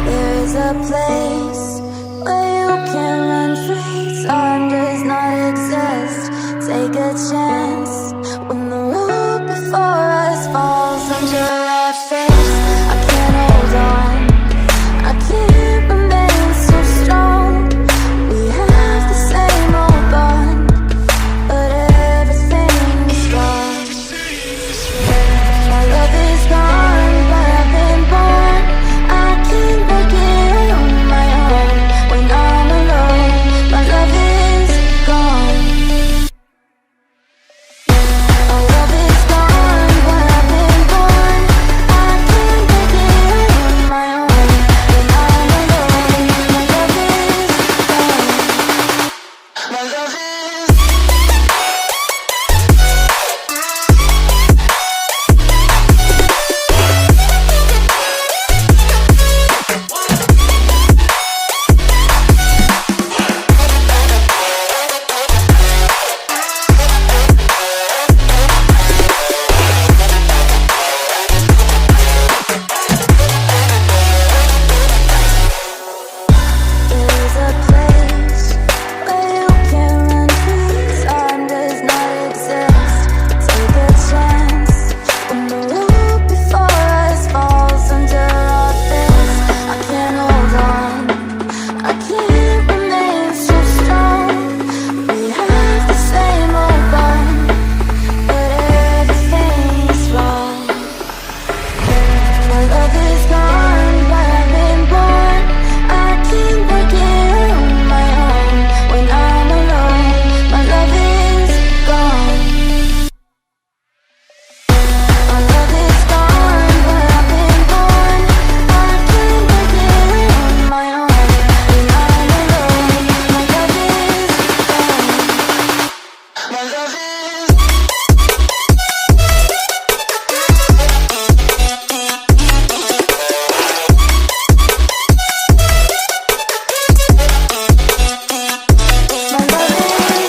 There's a place where you can run free. Time does not exist. Take a chance when the road before us falls under our face. I can't hold on, I can't remain so strong. We have the same old bond, but everything is wrong. My love is gone, but I've been born. I can't make it on my own when I'm alone. My love is gone. My love is gone, but I've been born. I can't make it on my own when I'm alone. My love is gone. My love is There's a place where you can run free. Time does not exist. Take a chance when the road before us falls under our face. I can't hold on, I can't remain so strong. We have the same old bond, but everything's wrong. My love is gone, but I've been born. I can't work it on my own when I'm alone. My love is gone. My love is gone, but I've been born. I can't work it on my own when I'm alone. My love is gone. My love is My love is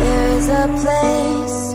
There's a place